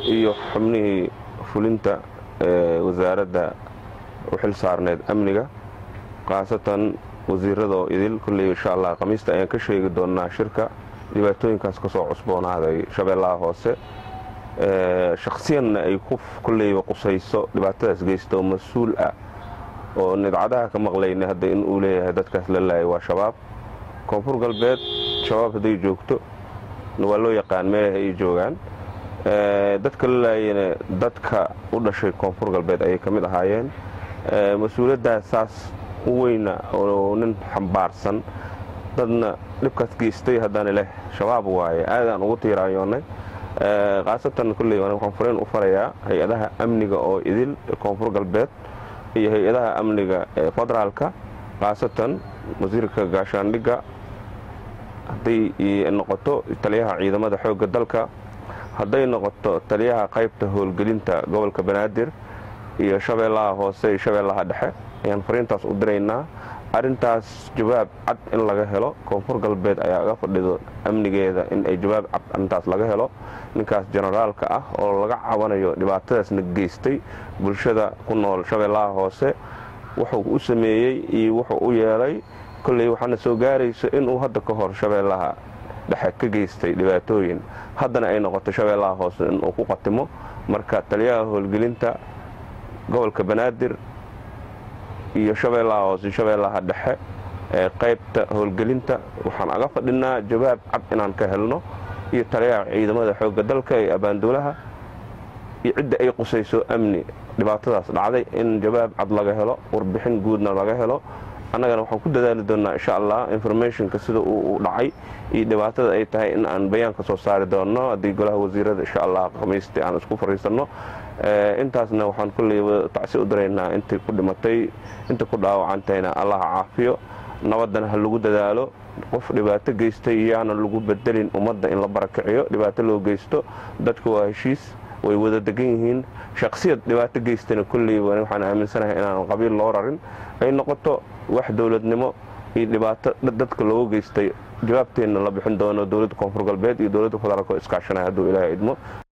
iyo xubnihii fulinta wasaaradda u xil saarneed amniga khaasatan wasiirada oo idil kulley insha allah khamiista ayaan ka sheegi doonaa shirka dhibaatooyinkaas ka soo cusboonaaday shabeellaha hoose shakhsiyanna ay kulleyba qusayso dhibaatadaas geysto mas-uul ah oo nidcadaha ka maqlayna hadda in uu leeyahay dadkaas la laayay waa shabaab koonfur galbeed shabaab hadday joogto waa loo yaqaan meelaha ay joogaan dadka la laayana dadka u dhashay koonfur galbeed ayay ka mid ahaayeen mas-uuliyaddaas saas u weyna oo nin xambaarsan dadna dhibkaas geystay haddana leh shabaab waaye aadaan ugu tiiraayoonnay khaasatan kulley waxaan furayn u farayaa hay-adaha amniga oo idil koonfur galbeed iyo hay-adaha amniga ee federaalka khaasatan wasiirka gaashaandhigga hadday noqoto taliyaha ciidamada xoogga dalka hadday noqoto taliyaha qaybta howlgelinta gobolka banaadir iyo shabeellaha hoose iyo shabeellaha dhexe ayaan fariintaas u diraynaa arrintaas jawaab cad in laga helo koonfur galbeed ayaa aga fadhido amnigeeda in ay jawaab cad arrintaas laga helo ninkaas generaalka ah oo laga cabanayo dhibaatadaasna geystay bulshada ku nool shabeellaha hoose wuxuu u sameeyey iyo wuxuu u yeelay kolley waxaana soo gaarayso inuu hadda ka hor shabeellaha dhexe ka geystay dhibaatooyin haddana ay noqoto shabeellaha hoose inuu ku qatimo marka taliyaha howlgelinta gobolka banaadir iyo shabeellaha hoose iyo shabeellaha dhexe ee qaybta howlgelinta waxaan aga fadhinaa jawaab cad inaan ka helno iyo taliyaha ciidamada xoogga dalka ee abaanduulaha iyo cidda ay qusayso amni dhibaatadaas dhacday in jawaab cad laga helo warbixin guudna laga helo annagana waxaan ku dadaali doonnaa insha allah informationka sida uu dhacay iyo dhibaatada ay tahay in aan bayaanka soo saari doonno haddii golaha wasiirada insha allah khamiistii aan isku fariisanno intaasna waxaan kulleyba tacsi u diraynaa intay ku dhimatay inta ku dhaawacantayna allaha caafiyo nabadana ha lagu dadaalo qof dhibaato geystay iyaana lagu bedelin ummadda in la barakiciyo dhibaato loo geysto dadka waa heshiis way wada degan yihiin shakhsiyad dhibaato geystana kulleyba waxaan aaminsanahay inaan qabiil loo rarin ay noqoto wax dowladnimo iyo dhibaato dadka loogu geystay jawaabteenna la bixin doono dowladda koonfur galbeed iyo dowladda federaalka oo iskaashanaya hadduu ilaahay idmo